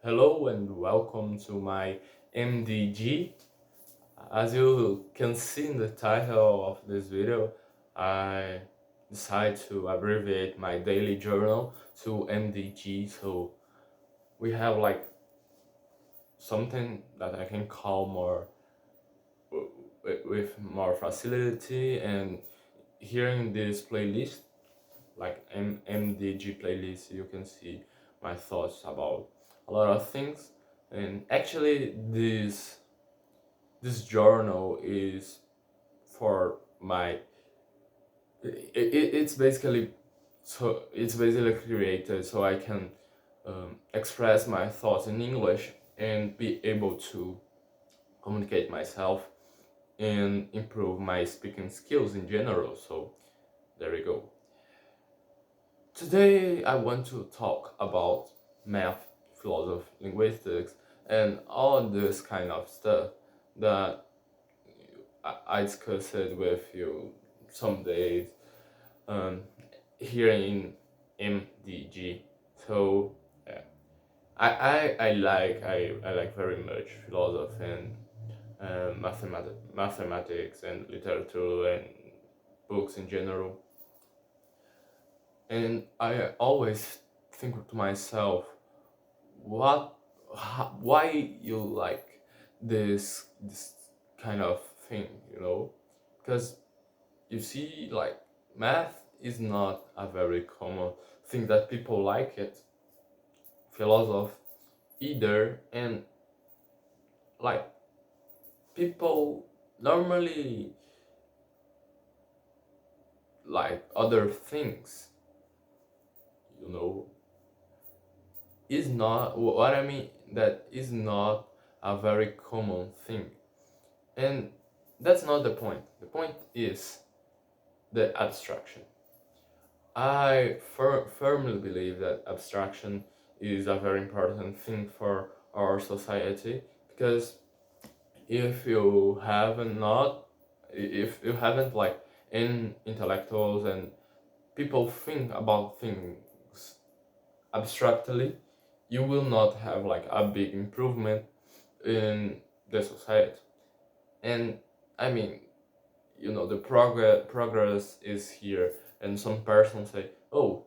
Hello and welcome to my MDG. As you can see in the title of this video, I decided to abbreviate my daily journal to MDG, so we have like something that I can call more with more facility. And here in this playlist, like MDG playlist, you can see my thoughts about a lot of things. And actually, this journal is for my it's basically it's basically created so I can express my thoughts in English and be able to communicate myself and improve my speaking skills in general. So there you go. Today I want to talk about math, philosophy, linguistics, and all this kind of stuff that I discussed with you some days um, here in MDG. So yeah, I like very much philosophy and mathematics and literature and books in general. And I always think to myself, what, why you like this kind of thing, you know? Because you see, like, math is not a very common thing that people like it, philosophy either, and like people normally like other things, you know. Is not what I mean, that is not a very common thing, and that's not the point. The point is the abstraction. I firmly believe that abstraction is a very important thing for our society, because if you haven't not if you haven't like in intellectuals and people think about things abstractly, you will not have like a big improvement in the society. And I mean, you know, the progress is here, and some person say, oh,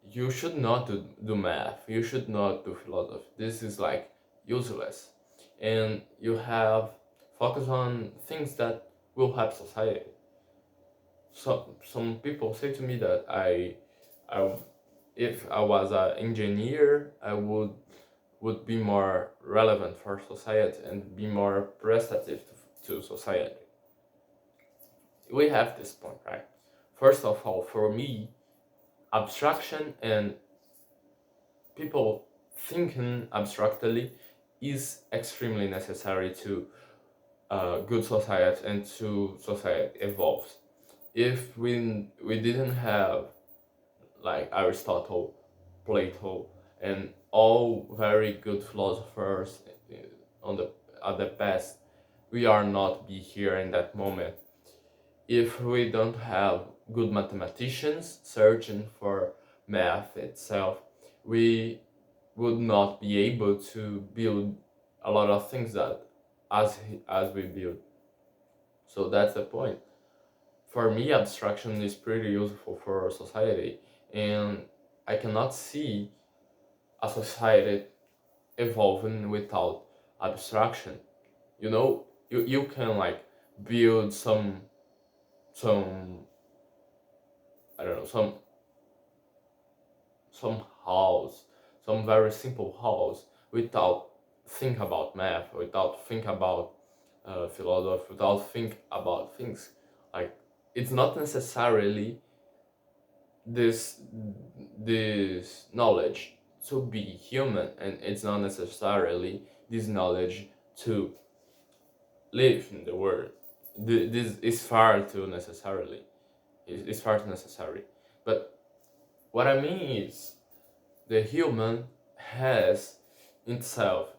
you should not do math, you should not do philosophy, this is like useless, and you have focus on things that will help society. So some people say to me that I if I was an engineer, I would be more relevant for society and be more prestative to society. We have this point, right? First of all, for me, abstraction and people thinking abstractly is extremely necessary to good society and to society evolves. If we didn't have like Aristotle, Plato, and all very good philosophers on the at the past, we are not be here in that moment. If we don't have good mathematicians searching for math itself, we would not be able to build a lot of things that as we build. So that's the point. For me, abstraction is pretty useful for society, and I cannot see a society evolving without abstraction. You know, you can like build some I don't know, some house, some very simple house without think about math, without think about philosophy, without think about things. Like, it's not necessarily this this knowledge to be human, and it's not necessarily this knowledge to live in the world. This is far too necessarily. It's far too necessary. But what I mean is, the human has itself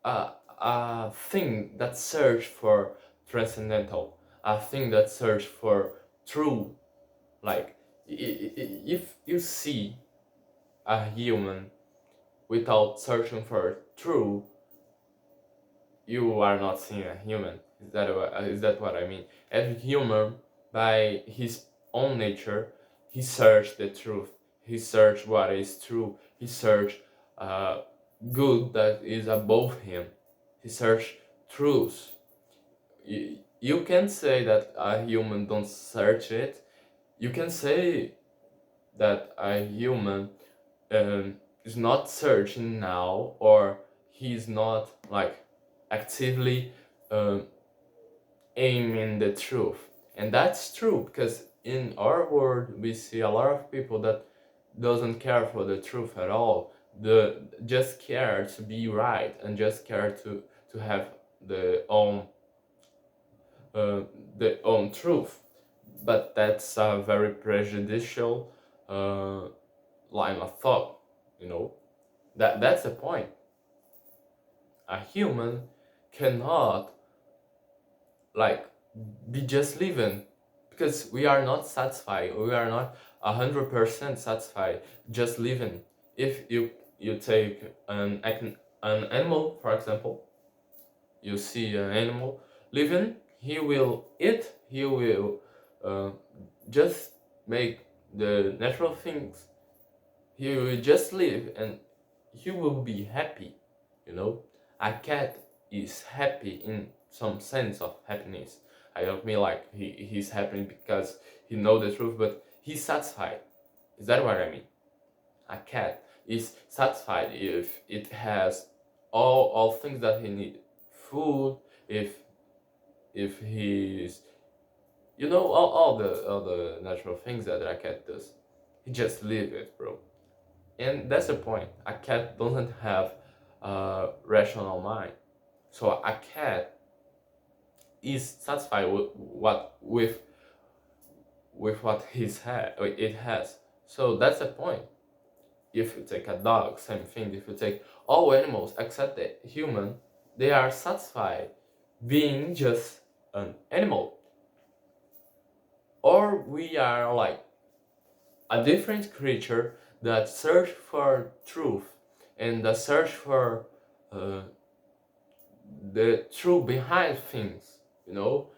a thing that search for transcendental, a thing that search for true. Like, if you see a human without searching for truth, you are not seeing a human. Is that what I mean? Every human, by his own nature, he searched the truth. He searched what is true. He searched uh, good that is above him. He searched truth. You can say that a human don't search it. You can say that a human is not searching now, or he's not like actively um, aiming the truth. And that's true, because in our world we see a lot of people that doesn't care for the truth at all, the just care to be right, and just care to have the own uh, the own truth. But that's a very prejudicial uh, line of thought, you know. That's the point. A human cannot like be just living, because we are not satisfied. We are not 100% satisfied just living. If you take an animal, for example, you see an animal living, he will eat, he will uh, just make the natural things, he will just live, and he will be happy, you know. A cat is happy in some sense of happiness. I don't mean like he's happy because he know the truth, but he's satisfied. Is that what I mean? A cat is satisfied if it has all things that he need. Food, if he's, you know, all the natural things that a cat does. He just live it, bro. And that's the point. A cat doesn't have a rational mind. So a cat is satisfied with what it has. So that's the point. If you take a dog, same thing. If you take all animals except the human, they are satisfied being just an animal. Or we are like a different creature that search for truth, and that search for uh, the truth behind things, you know.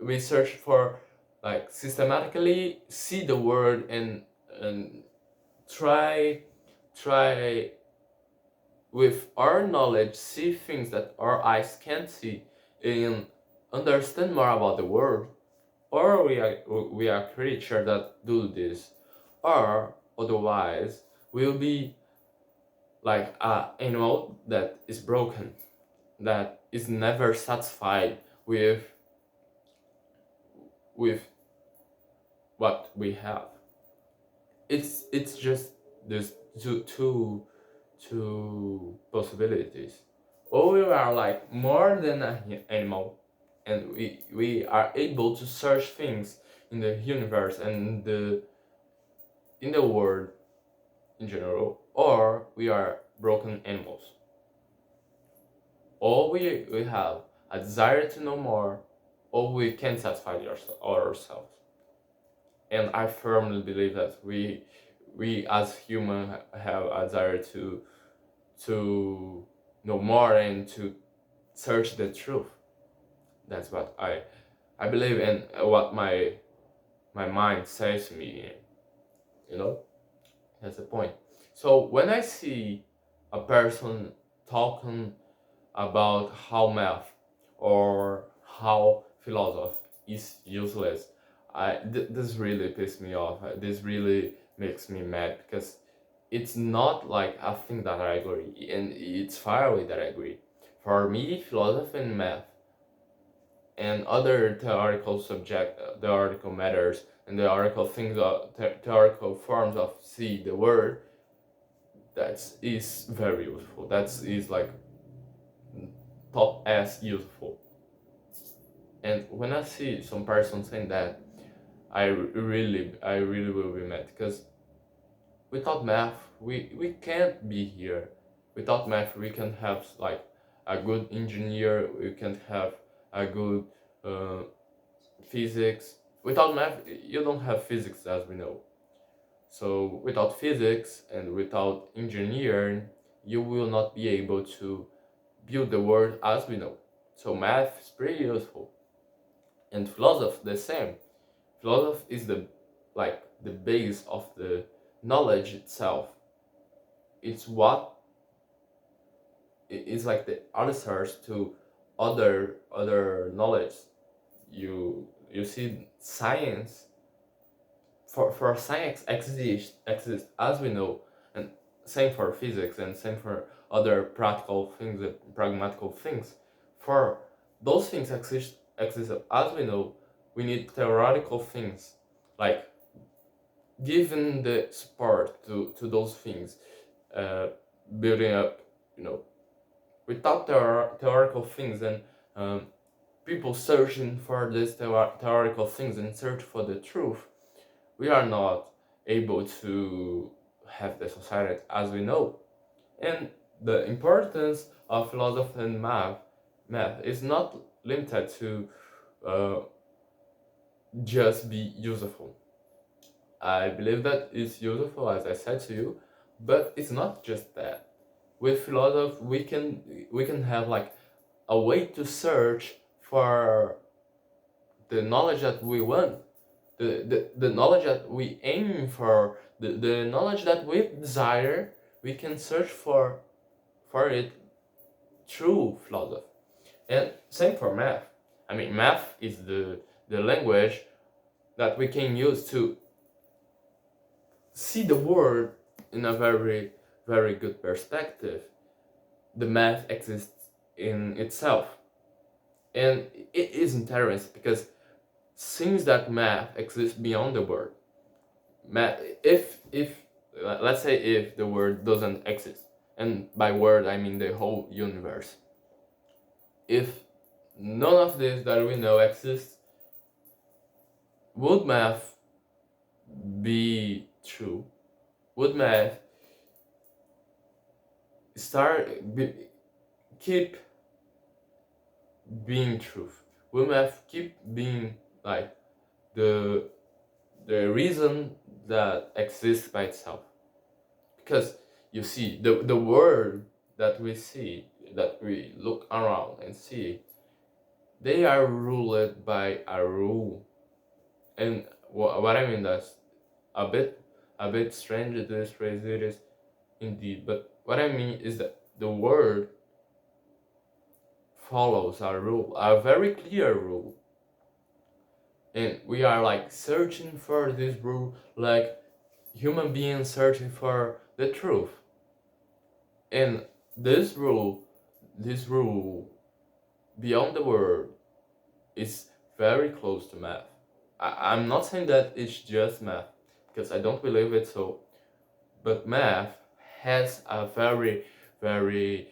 We search for like systematically see the world, and try try with our knowledge see things that our eyes can't see, and understand more about the world. Or we are creature that do this, or otherwise we'll be like a animal that is broken, that is never satisfied with what we have. It's just there's two possibilities. Or we are like more than an animal, and we are able to search things in the universe and in the world in general. Or we are broken animals. Or we have a desire to know more, or we can satisfy ourselves. And I firmly believe that we as human have a desire to know more and to search the truth. That's what I believe, and what my mind says to me, you know. That's the point. So when I see a person talking about how math or how philosophy is useless, this really pisses me off. This really makes me mad, because it's not like a thing that I agree, and it's far away that I agree. For me, philosophy and math and other theoretical matters, and theoretical things, theoretical forms of see the world, that is very useful. That is like top as useful. And when I see some person saying that, I really will be mad, because without math we can't be here. Without math we can have like a good engineer, we can have a good uh, physics. Without math you don't have physics, as we know. So without physics and without engineering, you will not be able to build the world as we know. So math is pretty useful. And philosophy the same. Philosophy is the base of the knowledge itself. It's what is like the answers to other knowledge. You see science, for science exists as we know, and same for physics and same for other practical things, pragmatical things. For those things exist as we know, we need theoretical things, like giving the support to those things, uh, building up, you know, without theoretical things and people searching for these theoretical things and search for the truth, we are not able to have the society as we know. And the importance of philosophy and math is not limited to uh, just be useful. I believe that it's useful, as I said to you, but it's not just that. With philosophy, we can have like a way to search for the knowledge that we want, the knowledge that we aim for, the knowledge that we desire. We can search for it through philosophy. And same for math. I mean, math is the language that we can use to see the world in a very, very good perspective. The math exists in itself. And it is interesting because since that math exists beyond the word, math, if let's say if the word doesn't exist, and by word I mean the whole universe, if none of this that we know exists, would math be true? Would math keep being truth? Would math keep being like the reason that exists by itself? Because you see, the world that we see, that we look around and see, they are ruled by a rule. And what I mean, that's a bit strange, this phrase it is indeed, but what I mean is that the world follows a rule, a very clear rule, and we are like searching for this rule, like human beings searching for the truth. And this rule beyond the world is very close to math. I'm not saying that it's just math, because I don't believe it so, but math has a very, very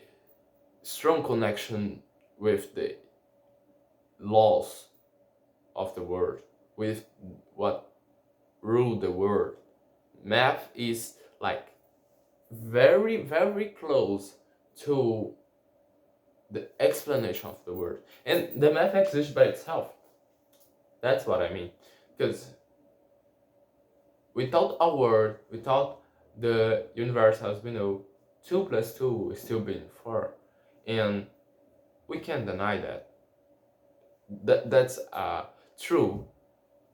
strong connection with the laws of the world, with what rule the world. Math is like very, very close to the explanation of the word, and the math exists by itself. That's what I mean. Because without a word, without the universe as we know, 2 plus 2 is still being 4, and we can't deny that. That's true.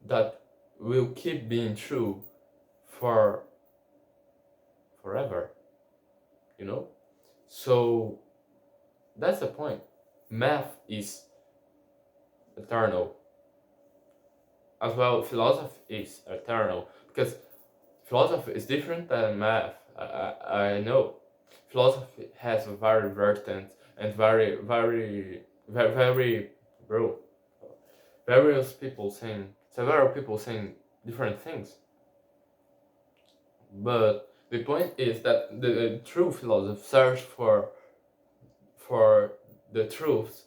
That will keep being true for forever. You know. So that's the point. Math is eternal. As well, philosophy is eternal, because philosophy is different than math. I know philosophy has a very vertent and very bro, several people saying different things. But the point is that the true philosophy search for the truths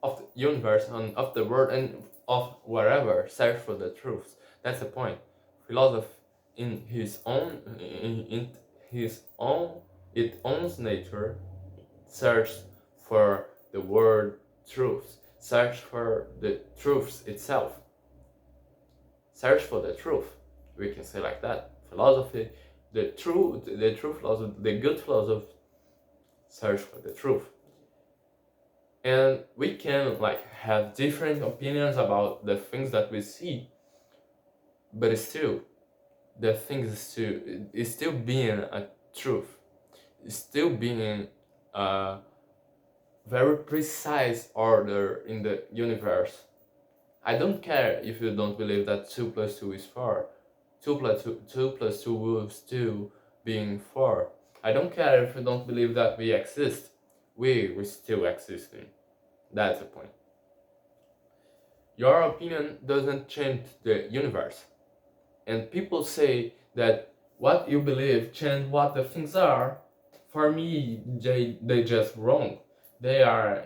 of the universe and of the world and of wherever, search for the truths. That's the point. Philosophy in his own its own nature search for the word truths, search for the truths itself, search for the truth, we can say like that. philosophy, the true philosophy, the good philosophy search for the truth. And we can like have different opinions about the things that we see, but still the thing is still being a truth, is still being a very precise order in the universe. I don't care if you don't believe that 2 plus 2 is 4. 2 plus 2 will still being 4. I don't care if you don't believe that we exist. We still existing. That's the point. Your opinion doesn't change the universe. And people say that what you believe change what the things are. For me, they just wrong. They are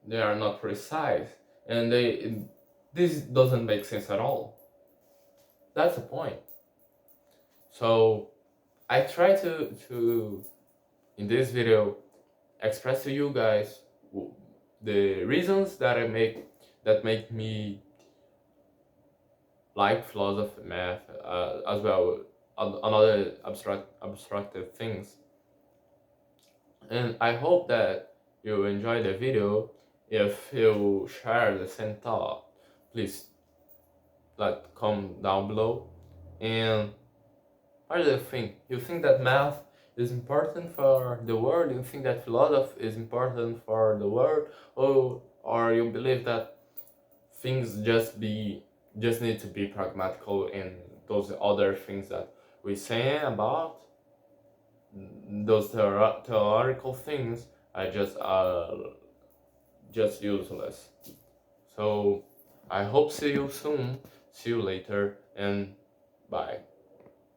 they are not precise, and this doesn't make sense at all. That's the point. So I try to in this video express to you guys the reasons that make me like philosophy, math, as well another abstractive things. And I hope that you enjoy the video. If you share the same thought, please comment down below. And what do you think? You think that math is important for the world? You think that philosophy is important for the world? Or you believe that things just need to be pragmatical, and those other things that we say about those theoretical things are just useless. So I hope see you soon. See you later, and bye.